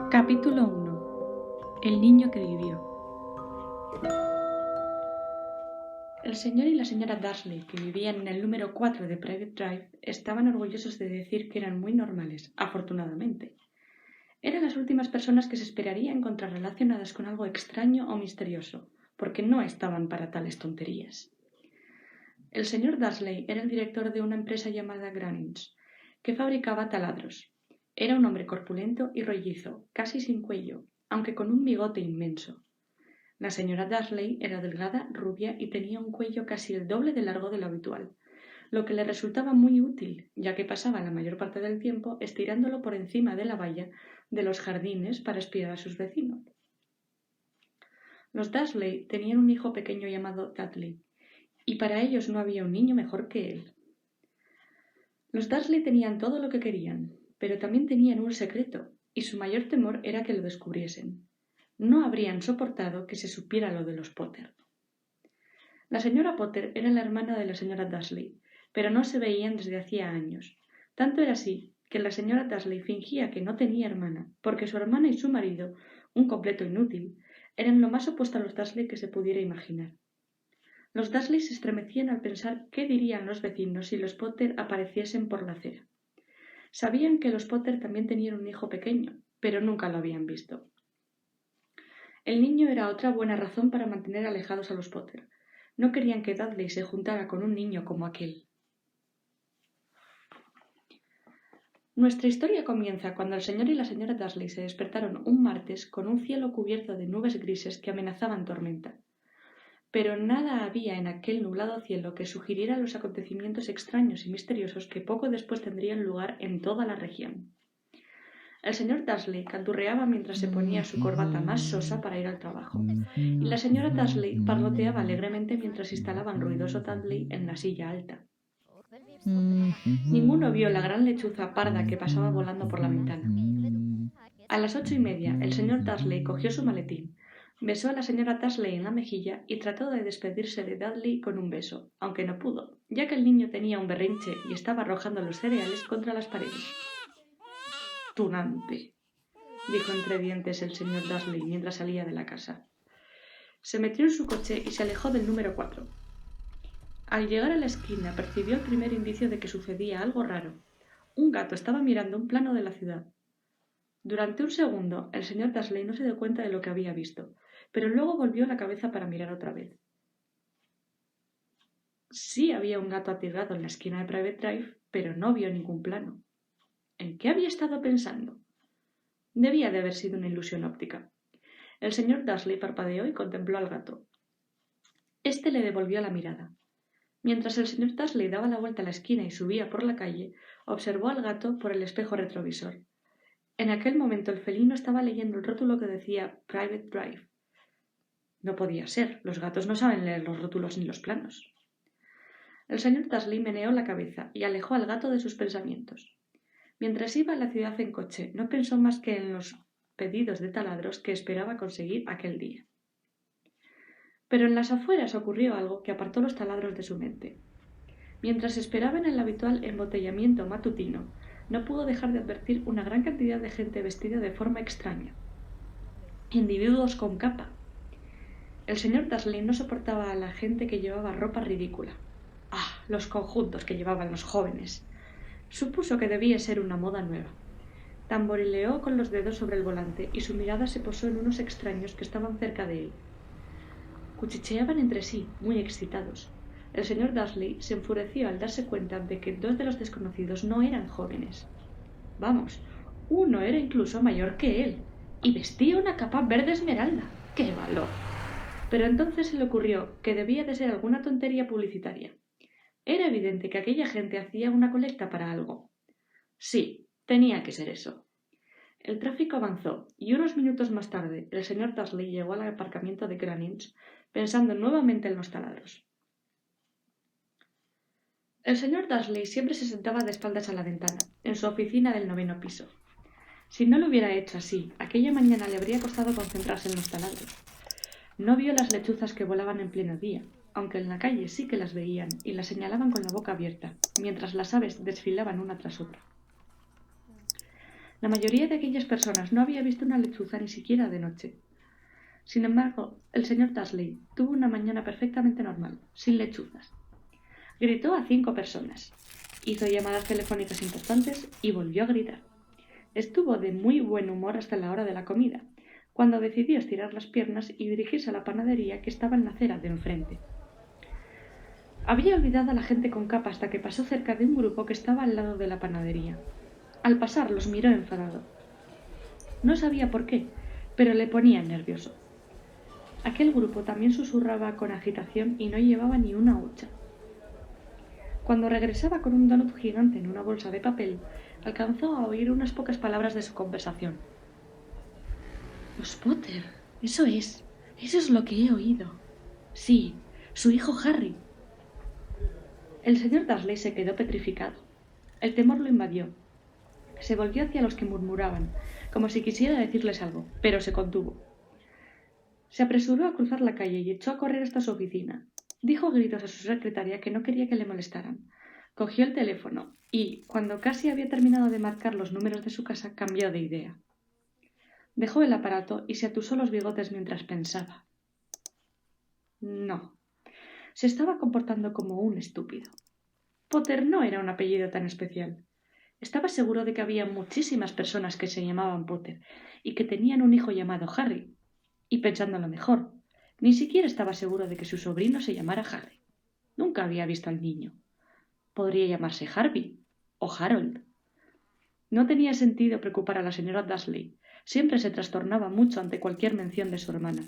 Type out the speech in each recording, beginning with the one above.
Capítulo 1. El niño que vivió. El señor y la señora Dursley, que vivían en el número 4 de Private Drive, estaban orgullosos de decir que eran muy normales, afortunadamente. Eran las últimas personas que se esperaría encontrar relacionadas con algo extraño o misterioso, porque no estaban para tales tonterías. El señor Dursley era el director de una empresa llamada Granins, que fabricaba taladros. Era un hombre corpulento y rollizo, casi sin cuello, aunque con un bigote inmenso. La señora Dursley era delgada, rubia y tenía un cuello casi el doble de largo de lo habitual, lo que le resultaba muy útil, ya que pasaba la mayor parte del tiempo estirándolo por encima de la valla de los jardines para espiar a sus vecinos. Los Dursley tenían un hijo pequeño llamado Dudley, y para ellos no había un niño mejor que él. Los Dursley tenían todo lo que querían, pero también tenían un secreto, y su mayor temor era que lo descubriesen. No habrían soportado que se supiera lo de los Potter. La señora Potter era la hermana de la señora Dursley, pero no se veían desde hacía años. Tanto era así que la señora Dursley fingía que no tenía hermana, porque su hermana y su marido, un completo inútil, eran lo más opuesto a los Dursley que se pudiera imaginar. Los Dursley se estremecían al pensar qué dirían los vecinos si los Potter apareciesen por la acera. Sabían que los Potter también tenían un hijo pequeño, pero nunca lo habían visto. El niño era otra buena razón para mantener alejados a los Potter. No querían que Dudley se juntara con un niño como aquel. Nuestra historia comienza cuando el señor y la señora Dursley se despertaron un martes con un cielo cubierto de nubes grises que amenazaban tormenta. Pero nada había en aquel nublado cielo que sugiriera los acontecimientos extraños y misteriosos que poco después tendrían lugar en toda la región. El señor Dursley canturreaba mientras se ponía su corbata más sosa para ir al trabajo, y la señora Dursley parloteaba alegremente mientras instalaban ruidoso Dudley en la silla alta. Ninguno vio la gran lechuza parda que pasaba volando por la ventana. A las 8:30, el señor Dursley cogió su maletín, besó a la señora Dursley en la mejilla y trató de despedirse de Dudley con un beso, aunque no pudo, ya que el niño tenía un berrinche y estaba arrojando los cereales contra las paredes. «Tunante», dijo entre dientes el señor Dursley mientras salía de la casa. Se metió en su coche y se alejó del número 4. Al llegar a la esquina percibió el primer indicio de que sucedía algo raro. Un gato estaba mirando un plano de la ciudad. Durante un segundo, el señor Dursley no se dio cuenta de lo que había visto, pero luego volvió la cabeza para mirar otra vez. Sí había un gato atirado en la esquina de Private Drive, pero no vio ningún plano. ¿En qué había estado pensando? Debía de haber sido una ilusión óptica. El señor Dursley parpadeó y contempló al gato. Este le devolvió la mirada. Mientras el señor Dursley daba la vuelta a la esquina y subía por la calle, observó al gato por el espejo retrovisor. En aquel momento el felino estaba leyendo el rótulo que decía Private Drive. No podía ser, los gatos no saben leer los rótulos ni los planos. El señor Dursley meneó la cabeza y alejó al gato de sus pensamientos. Mientras iba a la ciudad en coche, no pensó más que en los pedidos de taladros que esperaba conseguir aquel día. Pero en las afueras ocurrió algo que apartó los taladros de su mente. Mientras esperaba en el habitual embotellamiento matutino, no pudo dejar de advertir una gran cantidad de gente vestida de forma extraña. Individuos con capa. El señor Dursley no soportaba a la gente que llevaba ropa ridícula. ¡Ah! Los conjuntos que llevaban los jóvenes. Supuso que debía ser una moda nueva. Tamborileó con los dedos sobre el volante y su mirada se posó en unos extraños que estaban cerca de él. Cuchicheaban entre sí, muy excitados. El señor Dursley se enfureció al darse cuenta de que dos de los desconocidos no eran jóvenes. Vamos, uno era incluso mayor que él, y vestía una capa verde esmeralda. ¡Qué valor! Pero entonces se le ocurrió que debía de ser alguna tontería publicitaria. Era evidente que aquella gente hacía una colecta para algo. Sí, tenía que ser eso. El tráfico avanzó, y unos minutos más tarde el señor Dursley llegó al aparcamiento de Granins, pensando nuevamente en los taladros. El señor Dursley siempre se sentaba de espaldas a la ventana, en su oficina del 9º piso. Si no lo hubiera hecho así, aquella mañana le habría costado concentrarse en los taladros. No vio las lechuzas que volaban en pleno día, aunque en la calle sí que las veían y las señalaban con la boca abierta, mientras las aves desfilaban una tras otra. La mayoría de aquellas personas no había visto una lechuza ni siquiera de noche. Sin embargo, el señor Dursley tuvo una mañana perfectamente normal, sin lechuzas. Gritó a 5 personas, hizo llamadas telefónicas importantes y volvió a gritar. Estuvo de muy buen humor hasta la hora de la comida, cuando decidió estirar las piernas y dirigirse a la panadería que estaba en la acera de enfrente. Había olvidado a la gente con capa hasta que pasó cerca de un grupo que estaba al lado de la panadería. Al pasar los miró enfadado. No sabía por qué, pero le ponía nervioso. Aquel grupo también susurraba con agitación y no llevaba ni una hucha. Cuando regresaba con un donut gigante en una bolsa de papel, alcanzó a oír unas pocas palabras de su conversación. Los Potter, eso es lo que he oído. Sí, su hijo Harry. El señor Dursley se quedó petrificado. El temor lo invadió. Se volvió hacia los que murmuraban, como si quisiera decirles algo, pero se contuvo. Se apresuró a cruzar la calle y echó a correr hasta su oficina. Dijo a gritos a su secretaria que no quería que le molestaran. Cogió el teléfono y, cuando casi había terminado de marcar los números de su casa, cambió de idea. Dejó el aparato y se atusó los bigotes mientras pensaba. No, se estaba comportando como un estúpido. Potter no era un apellido tan especial. Estaba seguro de que había muchísimas personas que se llamaban Potter y que tenían un hijo llamado Harry. Y pensándolo mejor, ni siquiera estaba seguro de que su sobrino se llamara Harry. Nunca había visto al niño. Podría llamarse Harvey o Harold. No tenía sentido preocupar a la señora Dursley. Siempre se trastornaba mucho ante cualquier mención de su hermana.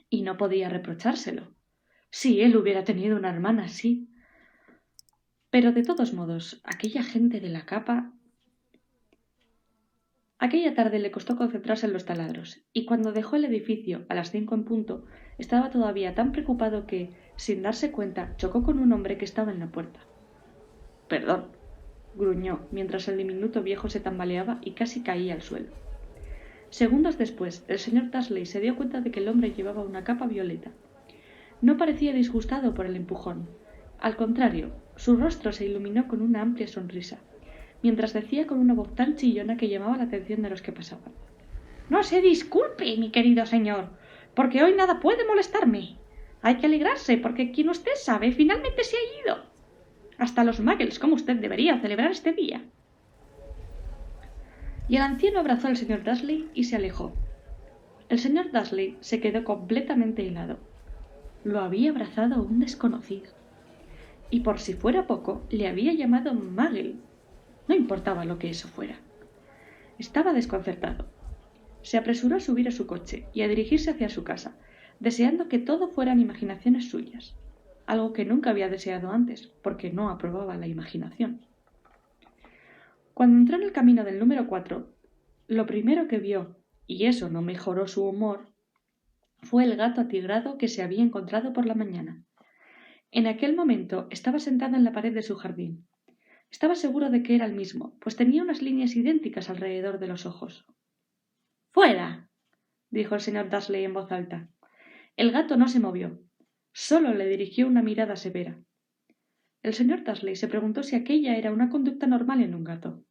Y no podía reprochárselo. Si él hubiera tenido una hermana, sí. Pero de todos modos, aquella gente de la capa... Aquella tarde le costó concentrarse en los taladros, y cuando dejó el edificio a las 5 en punto, estaba todavía tan preocupado que, sin darse cuenta, chocó con un hombre que estaba en la puerta. «Perdón», gruñó, mientras el diminuto viejo se tambaleaba y casi caía al suelo. Segundos después, el señor Dursley se dio cuenta de que el hombre llevaba una capa violeta. No parecía disgustado por el empujón. Al contrario, su rostro se iluminó con una amplia sonrisa, mientras decía con una voz tan chillona que llamaba la atención de los que pasaban. «No se disculpe, mi querido señor, porque hoy nada puede molestarme. Hay que alegrarse, porque quien usted sabe finalmente se ha ido. Hasta los muggles como usted deberían celebrar este día». Y el anciano abrazó al señor Dursley y se alejó. El señor Dursley se quedó completamente helado. Lo había abrazado un desconocido. Y por si fuera poco, le había llamado muggle. No importaba lo que eso fuera. Estaba desconcertado. Se apresuró a subir a su coche y a dirigirse hacia su casa, deseando que todo fueran imaginaciones suyas, algo que nunca había deseado antes, porque no aprobaba la imaginación. Cuando entró en el camino del número 4, lo primero que vio, y eso no mejoró su humor, fue el gato atigrado que se había encontrado por la mañana. En aquel momento estaba sentado en la pared de su jardín. Estaba seguro de que era el mismo, pues tenía unas líneas idénticas alrededor de los ojos. «¡Fuera!», dijo el señor Dursley en voz alta. El gato no se movió. Solo le dirigió una mirada severa. El señor Dursley se preguntó si aquella era una conducta normal en un gato.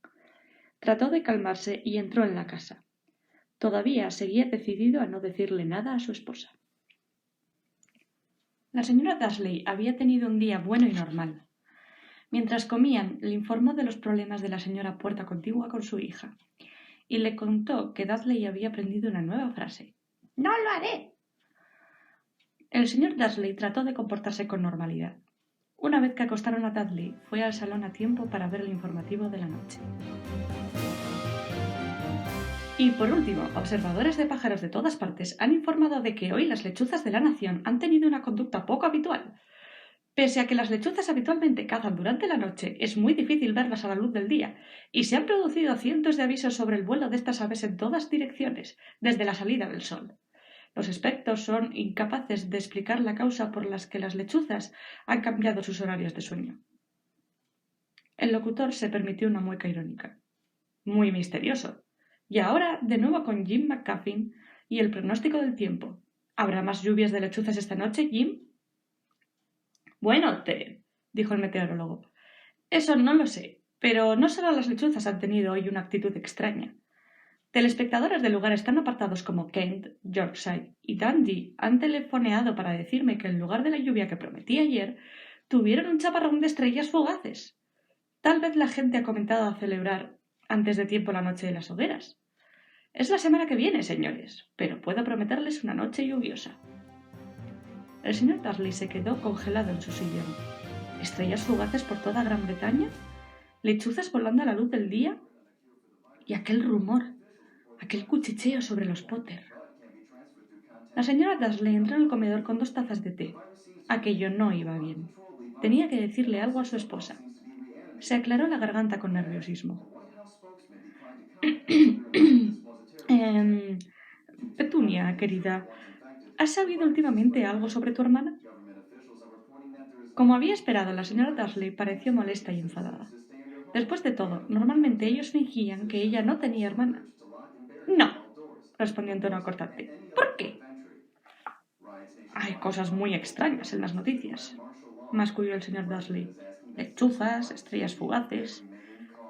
Trató de calmarse y entró en la casa. Todavía seguía decidido a no decirle nada a su esposa. La señora Dursley había tenido un día bueno y normal. Mientras comían, le informó de los problemas de la señora Puerta Contigua con su hija, y le contó que Dudley había aprendido una nueva frase. «¡No lo haré!». El señor Dursley trató de comportarse con normalidad. Una vez que acostaron a Dudley, fue al salón a tiempo para ver el informativo de la noche. Y por último, observadores de pájaros de todas partes han informado de que hoy las lechuzas de la nación han tenido una conducta poco habitual. Pese a que las lechuzas habitualmente cazan durante la noche, es muy difícil verlas a la luz del día, y se han producido cientos de avisos sobre el vuelo de estas aves en todas direcciones, desde la salida del sol. Los expertos son incapaces de explicar la causa por la que las lechuzas han cambiado sus horarios de sueño. El locutor se permitió una mueca irónica. Muy misterioso. Y ahora, de nuevo con Jim McCaffin y el pronóstico del tiempo. ¿Habrá más lluvias de lechuzas esta noche, Jim? Bueno, Ted, dijo el meteorólogo, eso no lo sé, pero no solo las lechuzas han tenido hoy una actitud extraña. Telespectadores de lugares tan apartados como Kent, Yorkshire y Dundee han telefoneado para decirme que en lugar de la lluvia que prometí ayer, tuvieron un chaparrón de estrellas fugaces. Tal vez la gente ha comentado a celebrar antes de tiempo la noche de las hogueras. Es la semana que viene, señores, pero puedo prometerles una noche lluviosa. El señor Dursley se quedó congelado en su sillón. ¿Estrellas fugaces por toda Gran Bretaña? ¿Lechuzas volando a la luz del día? Y aquel rumor, aquel cuchicheo sobre los Potter. La señora Dursley entró en el comedor con 2 tazas de té. Aquello no iba bien. Tenía que decirle algo a su esposa. Se aclaró la garganta con nerviosismo. Petunia, querida, ¿has sabido últimamente algo sobre tu hermana? Como había esperado, la señora Dursley pareció molesta y enfadada. Después de todo, normalmente ellos fingían que ella no tenía hermana. No, respondió en tono cortante. ¿Por qué? Hay cosas muy extrañas en las noticias, masculló el señor Dursley. Lechuzas, estrellas fugaces.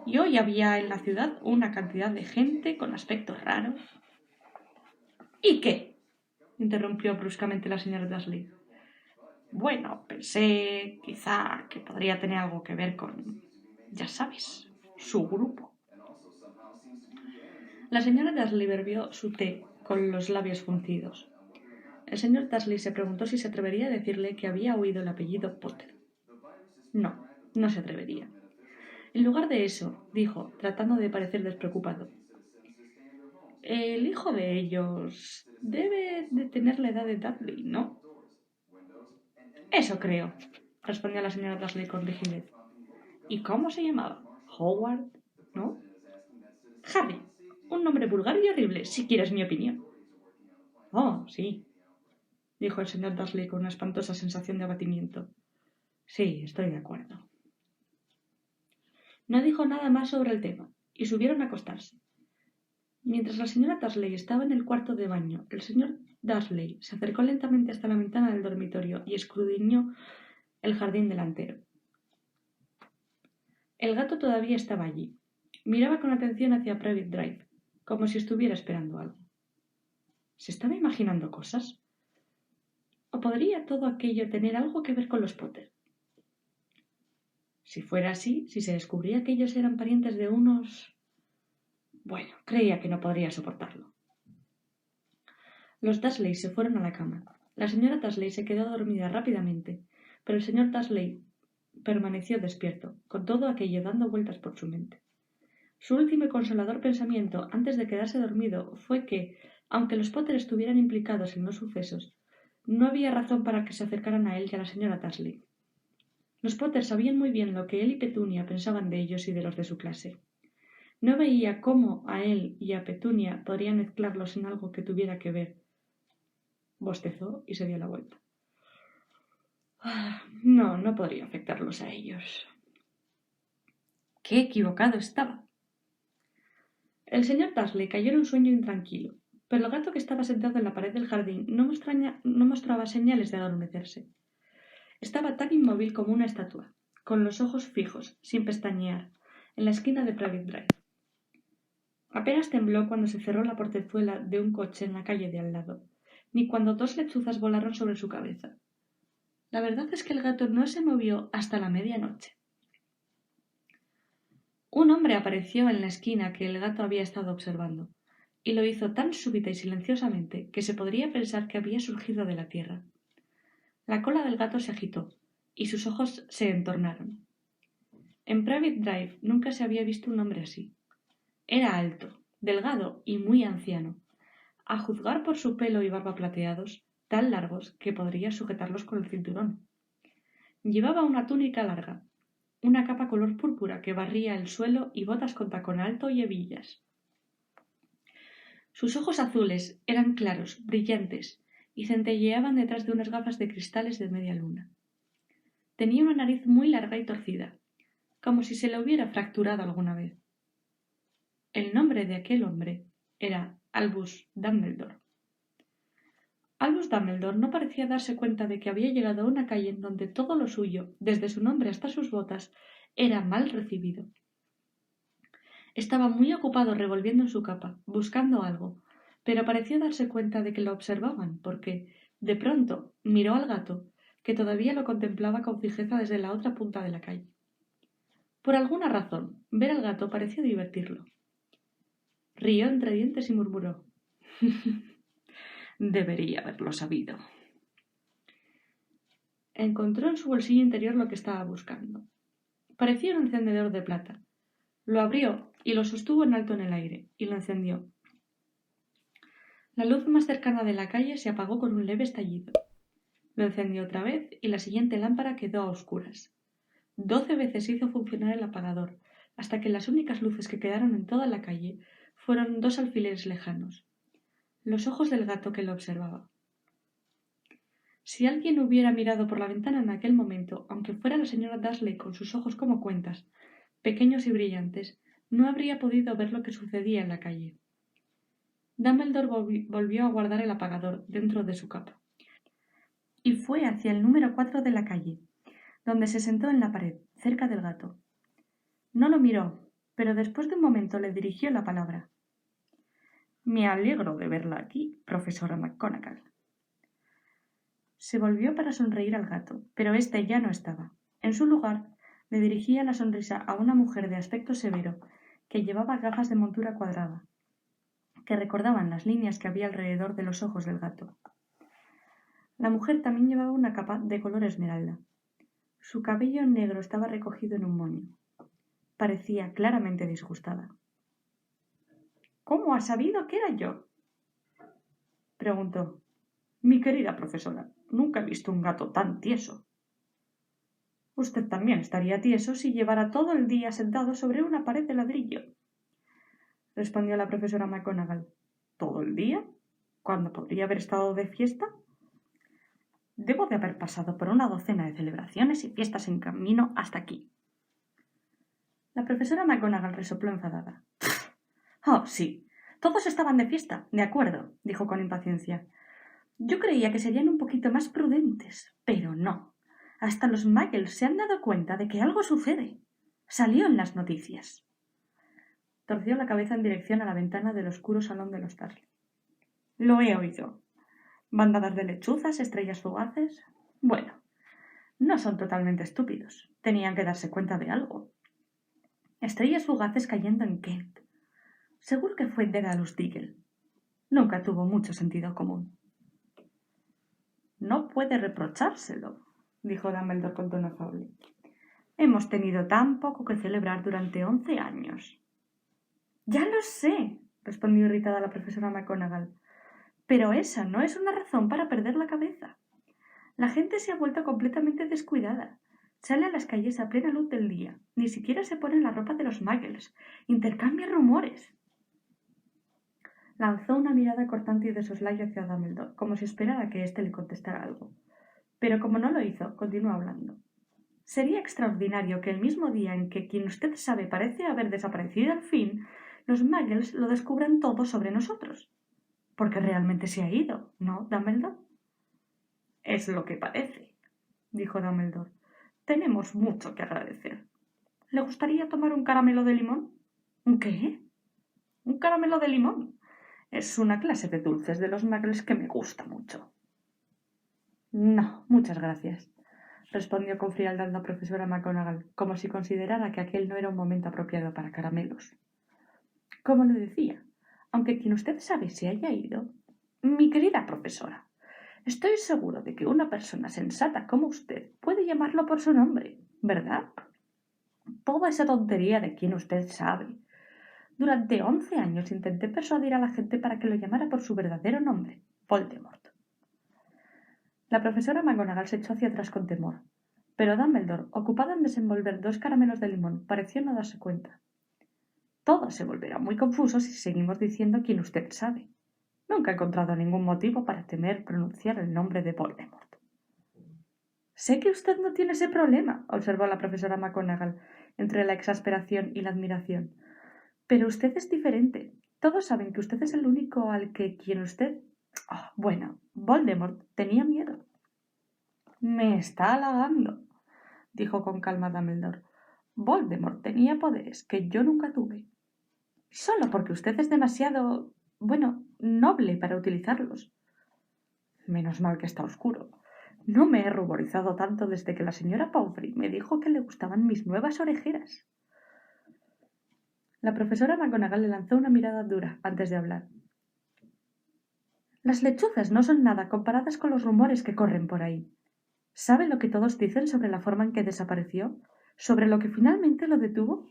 Y hoy había en la ciudad una cantidad de gente con aspectos raros. ¿Y qué? Interrumpió bruscamente la señora Dursley. Bueno, pensé quizá que podría tener algo que ver con, ya sabes, su grupo. La señora Dursley bebió su té con los labios fruncidos. El señor Dursley se preguntó si se atrevería a decirle que había oído el apellido Potter. No, no se atrevería. En lugar de eso, dijo, tratando de parecer despreocupado, el hijo de ellos debe de tener la edad de Dudley, ¿no? Eso creo, respondió la señora Dursley con rigidez. ¿Y cómo se llamaba? Howard, ¿no? Harry, un nombre vulgar y horrible, si quieres mi opinión. Oh, sí, dijo el señor Dursley con una espantosa sensación de abatimiento. Sí, estoy de acuerdo. No dijo nada más sobre el tema, y subieron a acostarse. Mientras la señora Dursley estaba en el cuarto de baño, el señor Dursley se acercó lentamente hasta la ventana del dormitorio y escudriñó el jardín delantero. El gato todavía estaba allí. Miraba con atención hacia Private Drive, como si estuviera esperando algo. ¿Se estaba imaginando cosas? ¿O podría todo aquello tener algo que ver con los Potter? Si fuera así, si se descubría que ellos eran parientes de unos... Bueno, creía que no podría soportarlo. Los Dursley se fueron a la cama. La señora Dursley se quedó dormida rápidamente, pero el señor Dursley permaneció despierto, con todo aquello dando vueltas por su mente. Su último y consolador pensamiento antes de quedarse dormido fue que, aunque los Potter estuvieran implicados en los sucesos, no había razón para que se acercaran a él y a la señora Dursley. Los Potter sabían muy bien lo que él y Petunia pensaban de ellos y de los de su clase. No veía cómo a él y a Petunia podrían mezclarlos en algo que tuviera que ver. Bostezó y se dio la vuelta. No, no podría afectarlos a ellos. ¡Qué equivocado estaba! El señor Dursley cayó en un sueño intranquilo, pero el gato que estaba sentado en la pared del jardín no mostraba señales de adormecerse. Estaba tan inmóvil como una estatua, con los ojos fijos, sin pestañear, en la esquina de Private Drive. Apenas tembló cuando se cerró la portezuela de un coche en la calle de al lado, ni cuando 2 lechuzas volaron sobre su cabeza. La verdad es que el gato no se movió hasta la medianoche. Un hombre apareció en la esquina que el gato había estado observando, y lo hizo tan súbita y silenciosamente que se podría pensar que había surgido de la tierra. La cola del gato se agitó, y sus ojos se entornaron. En Private Drive nunca se había visto un hombre así. Era alto, delgado y muy anciano, a juzgar por su pelo y barba plateados, tan largos que podría sujetarlos con el cinturón. Llevaba una túnica larga, una capa color púrpura que barría el suelo y botas con tacón alto y hebillas. Sus ojos azules eran claros, brillantes, y centelleaban detrás de unas gafas de cristales de media luna. Tenía una nariz muy larga y torcida, como si se le hubiera fracturado alguna vez. El nombre de aquel hombre era Albus Dumbledore. Albus Dumbledore no parecía darse cuenta de que había llegado a una calle en donde todo lo suyo, desde su nombre hasta sus botas, era mal recibido. Estaba muy ocupado revolviendo en su capa, buscando algo, pero pareció darse cuenta de que lo observaban, porque, de pronto, miró al gato, que todavía lo contemplaba con fijeza desde la otra punta de la calle. Por alguna razón, ver al gato pareció divertirlo. Rió entre dientes y murmuró: «Debería haberlo sabido». Encontró en su bolsillo interior lo que estaba buscando. Parecía un encendedor de plata. Lo abrió y lo sostuvo en alto en el aire, y lo encendió. La luz más cercana de la calle se apagó con un leve estallido. Lo encendió otra vez y la siguiente lámpara quedó a oscuras. 12 veces hizo funcionar el apagador, hasta que las únicas luces que quedaron en toda la calle fueron 2 alfileres lejanos, los ojos del gato que lo observaba. Si alguien hubiera mirado por la ventana en aquel momento, aunque fuera la señora Dursley con sus ojos como cuentas, pequeños y brillantes, no habría podido ver lo que sucedía en la calle. Dumbledore volvió a guardar el apagador dentro de su capa y fue hacia el número 4 de la calle, donde se sentó en la pared, cerca del gato. No lo miró, pero después de un momento le dirigió la palabra. «Me alegro de verla aquí, profesora McGonagall». Se volvió para sonreír al gato, pero éste ya no estaba. En su lugar, le dirigía la sonrisa a una mujer de aspecto severo que llevaba gafas de montura cuadrada, que recordaban las líneas que había alrededor de los ojos del gato. La mujer también llevaba una capa de color esmeralda. Su cabello negro estaba recogido en un moño. Parecía claramente disgustada. «¿Cómo ha sabido que era yo?», preguntó. «Mi querida profesora, nunca he visto un gato tan tieso». «Usted también estaría tieso si llevara todo el día sentado sobre una pared de ladrillo», respondió la profesora McGonagall. «¿Todo el día? ¿Cuándo podría haber estado de fiesta?» «Debo de haber pasado por una docena de celebraciones y fiestas en camino hasta aquí». La profesora McGonagall resopló enfadada. «Oh, sí, todos estaban de fiesta, de acuerdo», dijo con impaciencia. «Yo creía que serían un poquito más prudentes, pero no. Hasta los Muggles se han dado cuenta de que algo sucede. Salió en las noticias». Torció la cabeza en dirección a la ventana del oscuro salón de los Dursley. «Lo he oído. Bandadas de lechuzas, estrellas fugaces. Bueno, no son totalmente estúpidos. Tenían que darse cuenta de algo. Estrellas fugaces cayendo en Kent. Seguro que fue Dedalus Diggle. Nunca tuvo mucho sentido común». «No puede reprochárselo», dijo Dumbledore con tono afable. «Hemos tenido tan poco que celebrar durante 11 años». «Ya lo sé», respondió irritada la profesora McGonagall, «pero esa no es una razón para perder la cabeza. La gente se ha vuelto completamente descuidada. Sale a las calles a plena luz del día. Ni siquiera se pone la ropa de los Muggles. Intercambia rumores». Lanzó una mirada cortante y de soslayo hacia Dumbledore, como si esperara que éste le contestara algo. Pero como no lo hizo, continuó hablando. «Sería extraordinario que el mismo día en que quien usted sabe parece haber desaparecido al fin, los Muggles lo descubran todo sobre nosotros. Porque realmente se ha ido, ¿no, Dumbledore?» «Es lo que parece», dijo Dumbledore. «Tenemos mucho que agradecer. ¿Le gustaría tomar un caramelo de limón?» «¿Un qué?» «Un caramelo de limón. Es una clase de dulces de los Muggles que me gusta mucho». «No, muchas gracias», respondió con frialdad la profesora McGonagall, como si considerara que aquel no era un momento apropiado para caramelos. «Como le decía, aunque quien usted sabe se haya ido, mi querida profesora, estoy seguro de que una persona sensata como usted puede llamarlo por su nombre, ¿verdad? Toda esa tontería de quien usted sabe. Durante 11 años intenté persuadir a la gente para que lo llamara por su verdadero nombre, Voldemort». La profesora McGonagall se echó hacia atrás con temor, pero Dumbledore, ocupado en desenvolver 2 caramelos de limón, pareció no darse cuenta. «Todo se volverá muy confuso si seguimos diciendo quien usted sabe. Nunca he encontrado ningún motivo para temer pronunciar el nombre de Voldemort». «Sé que usted no tiene ese problema», observó la profesora McGonagall, entre la exasperación y la admiración. Pero usted es diferente. Todos saben que usted es el único al que quien usted... Oh, bueno, Voldemort tenía miedo. Me está halagando, dijo con calma Dumbledore. Voldemort tenía poderes que yo nunca tuve. Solo porque usted es demasiado, noble para utilizarlos. Menos mal que está oscuro. No me he ruborizado tanto desde que la señora Pomfrey me dijo que le gustaban mis nuevas orejeras. La profesora McGonagall le lanzó una mirada dura antes de hablar. Las lechuzas no son nada comparadas con los rumores que corren por ahí. ¿Sabe lo que todos dicen sobre la forma en que desapareció? ¿Sobre lo que finalmente lo detuvo?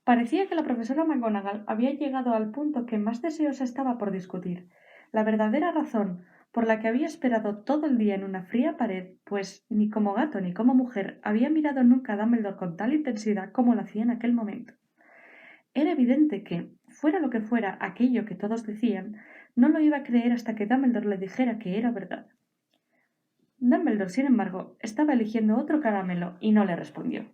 Parecía que la profesora McGonagall había llegado al punto que más deseosa estaba por discutir. La verdadera razón por la que había esperado todo el día en una fría pared, pues ni como gato ni como mujer había mirado nunca a Dumbledore con tal intensidad como lo hacía en aquel momento. Era evidente que, fuera lo que fuera aquello que todos decían, no lo iba a creer hasta que Dumbledore le dijera que era verdad. Dumbledore, sin embargo, estaba eligiendo otro caramelo y no le respondió.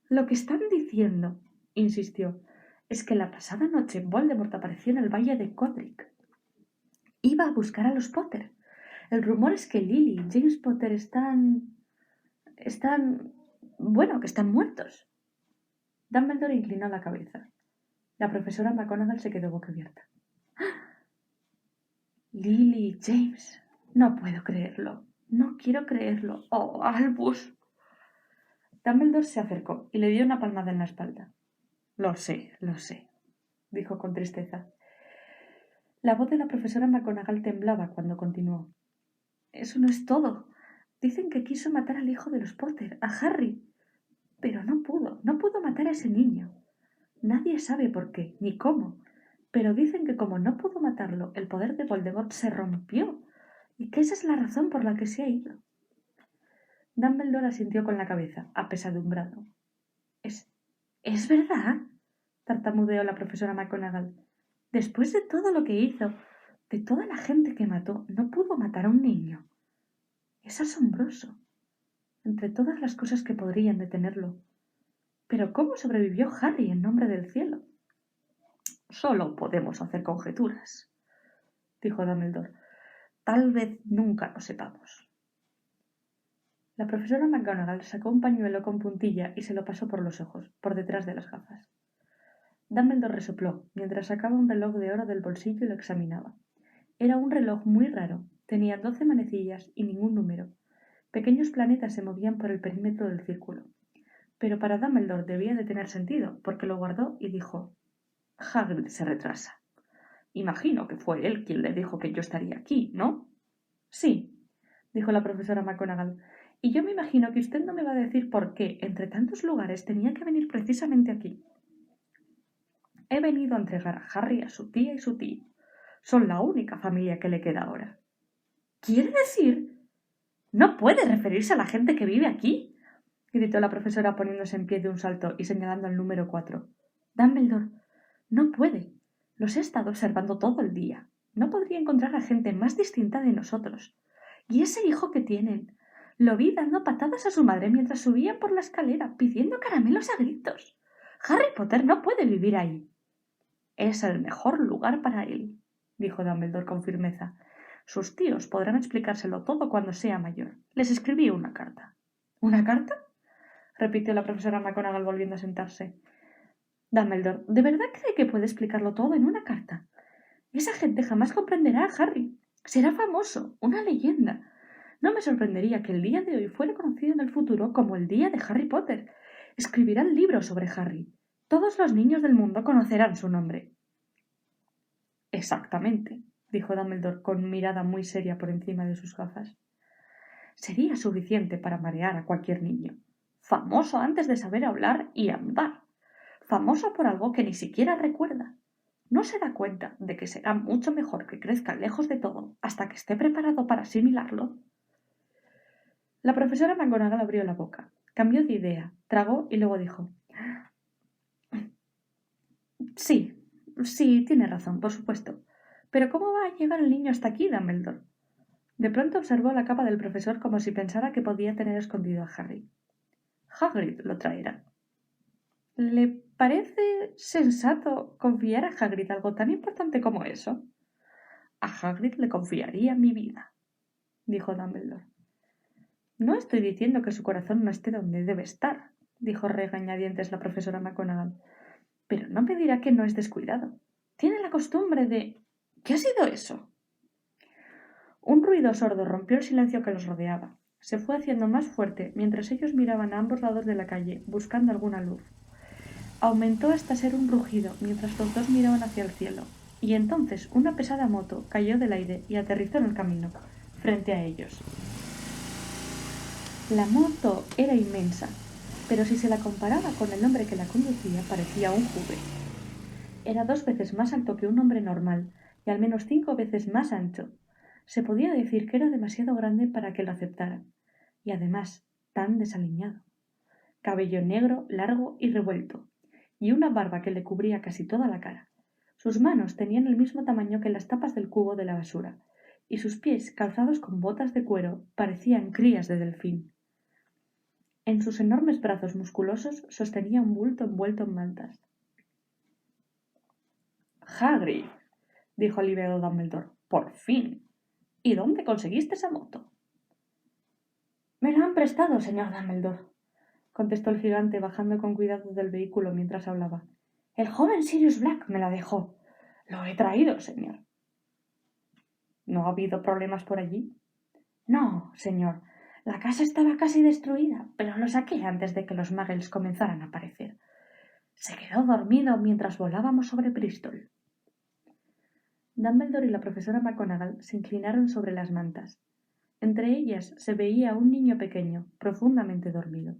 Lo que están diciendo, insistió, es que la pasada noche Voldemort apareció en el valle de Godric. Iba a buscar a los Potter. El rumor es que Lily y James Potter que están muertos. Dumbledore inclinó la cabeza. La profesora McGonagall se quedó boquiabierta. Lily y James. No puedo creerlo. No quiero creerlo. Oh, Albus. Dumbledore se acercó y le dio una palmada en la espalda. Lo sé, dijo con tristeza. La voz de la profesora McGonagall temblaba cuando continuó. Eso no es todo. Dicen que quiso matar al hijo de los Potter, a Harry. Pero no pudo matar a ese niño. Nadie sabe por qué, ni cómo. Pero dicen que como no pudo matarlo, el poder de Voldemort se rompió, y que esa es la razón por la que se ha ido. Dumbledore asintió con la cabeza, apesadumbrado. ¿Es verdad? Tartamudeó la profesora McGonagall. Después de todo lo que hizo, de toda la gente que mató, no pudo matar a un niño. Es asombroso. Entre todas las cosas que podrían detenerlo. Pero ¿cómo sobrevivió Harry en nombre del cielo? Solo podemos hacer conjeturas, dijo Dumbledore. Tal vez nunca lo sepamos. La profesora McGonagall sacó un pañuelo con puntilla y se lo pasó por los ojos, por detrás de las gafas. Dumbledore resopló, mientras sacaba un reloj de oro del bolsillo y lo examinaba. Era un reloj muy raro. Tenía 12 manecillas y ningún número. Pequeños planetas se movían por el perímetro del círculo. Pero para Dumbledore debía de tener sentido, porque lo guardó y dijo: Hagrid se retrasa. Imagino que fue él quien le dijo que yo estaría aquí, ¿no? Sí, dijo la profesora McGonagall. Y yo me imagino que usted no me va a decir por qué, entre tantos lugares, tenía que venir precisamente aquí. He venido a entregar a Harry a su tía y su tío. Son la única familia que le queda ahora. ¿Quiere decir? ¿No puede referirse a la gente que vive aquí? Gritó la profesora poniéndose en pie de un salto y señalando el número 4. Dumbledore, no puede. Los he estado observando todo el día. No podría encontrar a gente más distinta de nosotros. Y ese hijo que tienen. Lo vi dando patadas a su madre mientras subía por la escalera, pidiendo caramelos a gritos. Harry Potter no puede vivir ahí. Es el mejor lugar para él, dijo Dumbledore con firmeza. Sus tíos podrán explicárselo todo cuando sea mayor. Les escribí una carta. ¿Una carta? Repitió la profesora McGonagall volviendo a sentarse. Dumbledore, ¿de verdad cree que puede explicarlo todo en una carta? Esa gente jamás comprenderá a Harry. Será famoso, una leyenda. No me sorprendería que el día de hoy fuera conocido en el futuro como el día de Harry Potter. Escribirán libros sobre Harry. Todos los niños del mundo conocerán su nombre. Exactamente, dijo Dumbledore con mirada muy seria por encima de sus gafas. Sería suficiente para marear a cualquier niño. Famoso antes de saber hablar y andar. Famoso por algo que ni siquiera recuerda. No se da cuenta de que será mucho mejor que crezca lejos de todo hasta que esté preparado para asimilarlo. La profesora McGonagall abrió la boca, cambió de idea, tragó y luego dijo: Sí, tiene razón, por supuesto. Pero ¿cómo va a llegar el niño hasta aquí, Dumbledore? De pronto observó la capa del profesor como si pensara que podía tener escondido a Harry. Hagrid lo traerá. ¿Le parece sensato confiar a Hagrid algo tan importante como eso? A Hagrid le confiaría mi vida, dijo Dumbledore. No estoy diciendo que su corazón no esté donde debe estar, dijo regañadientes la profesora McGonagall. Pero no me dirá que no es descuidado. Tiene la costumbre de... ¿Qué ha sido eso? Un ruido sordo rompió el silencio que los rodeaba. Se fue haciendo más fuerte mientras ellos miraban a ambos lados de la calle, buscando alguna luz. Aumentó hasta ser un rugido mientras los dos miraban hacia el cielo, y entonces una pesada moto cayó del aire y aterrizó en el camino, frente a ellos. La moto era inmensa, pero si se la comparaba con el hombre que la conducía, parecía un juguete. Era 2 veces más alto que un hombre normal y al menos 5 veces más ancho. Se podía decir que era demasiado grande para que lo aceptaran, y además tan desaliñado. Cabello negro, largo y revuelto, y una barba que le cubría casi toda la cara. Sus manos tenían el mismo tamaño que las tapas del cubo de la basura, y sus pies, calzados con botas de cuero, parecían crías de delfín. En sus enormes brazos musculosos sostenía un bulto envuelto en mantas. —Hagrid —dijo aliviado Dumbledore—, por fin. ¿Y dónde conseguiste esa moto? —Me la han prestado, señor Dumbledore —contestó el gigante bajando con cuidado del vehículo mientras hablaba—. El joven Sirius Black me la dejó. Lo he traído, señor. —¿No ha habido problemas por allí? —No, señor. La casa estaba casi destruida, pero lo saqué antes de que los muggles comenzaran a aparecer. Se quedó dormido mientras volábamos sobre Bristol. Dumbledore y la profesora McGonagall se inclinaron sobre las mantas. Entre ellas se veía un niño pequeño, profundamente dormido.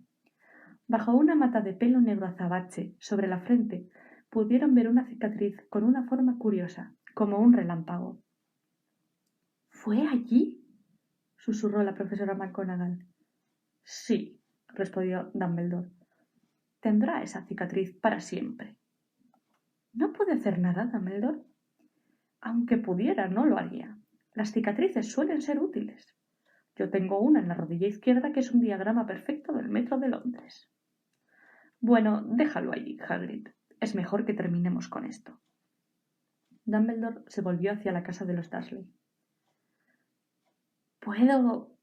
Bajo una mata de pelo negro azabache sobre la frente pudieron ver una cicatriz con una forma curiosa, como un relámpago. —¿Fue allí? —susurró la profesora McGonagall. —Sí —respondió Dumbledore—. Tendrá esa cicatriz para siempre. —¿No puede hacer nada, Dumbledore? —Aunque pudiera, no lo haría. Las cicatrices suelen ser útiles. Yo tengo una en la rodilla izquierda que es un diagrama perfecto del metro de Londres. Bueno, déjalo allí, Hagrid. Es mejor que terminemos con esto. Dumbledore se volvió hacia la casa de los Dursley. ¿Puedo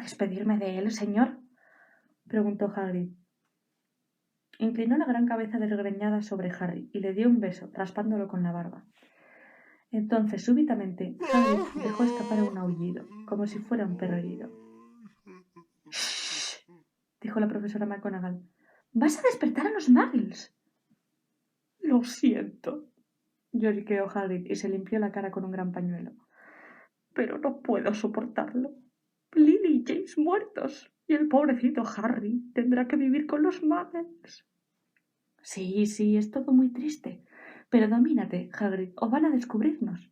despedirme de él, señor? Preguntó Hagrid. Inclinó la gran cabeza desgreñada sobre Harry y le dio un beso, raspándolo con la barba. Entonces, súbitamente, Hagrid dejó escapar un aullido, como si fuera un perro herido. —¡Shh! —dijo la profesora McGonagall. —¡Vas a despertar a los muggles! —Lo siento —lloriqueó Hagrid y se limpió la cara con un gran pañuelo—, pero no puedo soportarlo. Lily y James muertos, y el pobrecito Harry tendrá que vivir con los muggles. Sí, es todo muy triste, pero domínate, Hagrid, o van a descubrirnos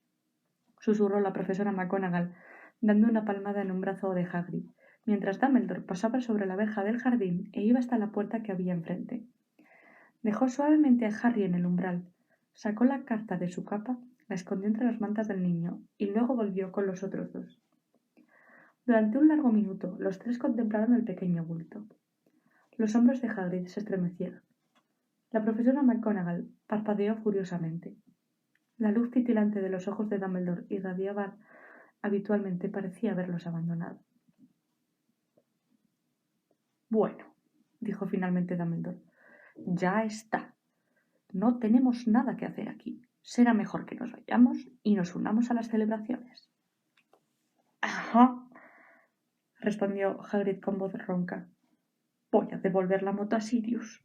—susurró la profesora McGonagall, dando una palmada en un brazo de Hagrid, mientras Dumbledore pasaba sobre la verja del jardín e iba hasta la puerta que había enfrente. Dejó suavemente a Harry en el umbral, sacó la carta de su capa, la escondió entre las mantas del niño y luego volvió con los otros dos. Durante un largo minuto los tres contemplaron el pequeño bulto. Los hombros de Hagrid se estremecieron. La profesora McGonagall parpadeó furiosamente. La luz titilante de los ojos de Dumbledore irradiaba habitualmente parecía haberlos abandonado. —Bueno —dijo finalmente Dumbledore—, ya está. No tenemos nada que hacer aquí. Será mejor que nos vayamos y nos unamos a las celebraciones. —Ajá —respondió Hagrid con voz ronca—. Voy a devolver la moto a Sirius.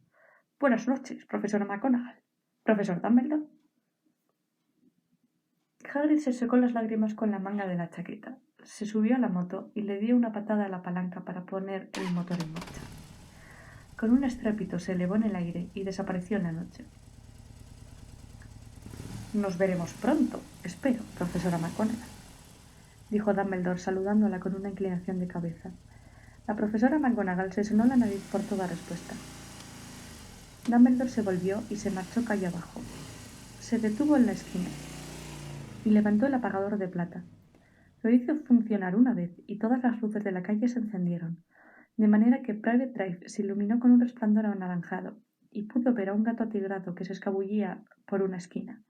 Buenas noches, profesora McGonagall. ¿Profesor Dumbledore? Hagrid se secó las lágrimas con la manga de la chaqueta, se subió a la moto y le dio una patada a la palanca para poner el motor en marcha. Con un estrépito se elevó en el aire y desapareció en la noche. —Nos veremos pronto, espero, profesora McGonagall —dijo Dumbledore saludándola con una inclinación de cabeza. La profesora McGonagall se sonó la nariz por toda respuesta. Dumbledore se volvió y se marchó calle abajo. Se detuvo en la esquina y levantó el apagador de plata. Lo hizo funcionar una vez y todas las luces de la calle se encendieron. de manera que Private Drive se iluminó con un resplandor anaranjado y pudo ver a un gato atigrado que se escabullía por una esquina,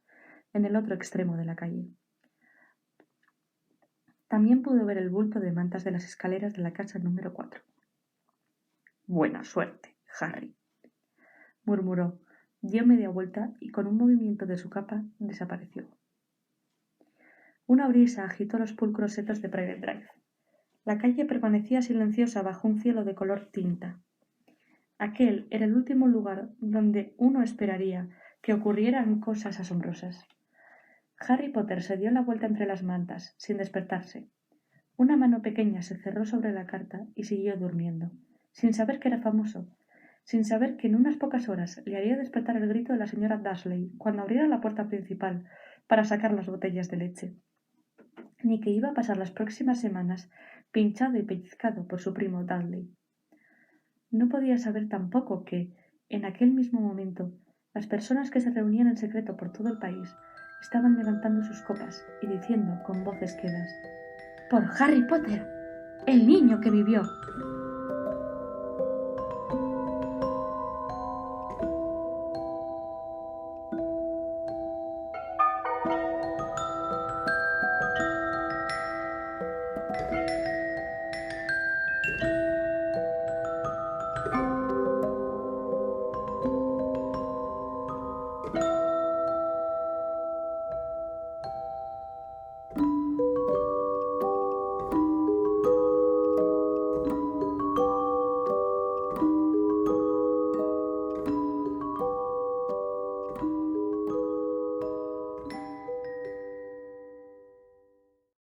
en el otro extremo de la calle. También pudo ver el bulto de mantas de las escaleras de la casa número 4. «Buena suerte, Harry», murmuró, dio media vuelta y con un movimiento de su capa desapareció. Una brisa agitó los pulcros setos de Private Drive. La calle permanecía silenciosa bajo un cielo de color tinta. Aquel era el último lugar donde uno esperaría que ocurrieran cosas asombrosas. Harry Potter se dio la vuelta entre las mantas, sin despertarse. Una mano pequeña se cerró sobre la carta y siguió durmiendo, sin saber que era famoso, sin saber que en unas pocas horas le haría despertar el grito de la señora Dursley cuando abriera la puerta principal para sacar las botellas de leche, ni que iba a pasar las próximas semanas pinchado y pellizcado por su primo Dudley. No podía saber tampoco que, en aquel mismo momento, las personas que se reunían en secreto por todo el país estaban levantando sus copas y diciendo con voces quedas: «¡Por Harry Potter, el niño que vivió!».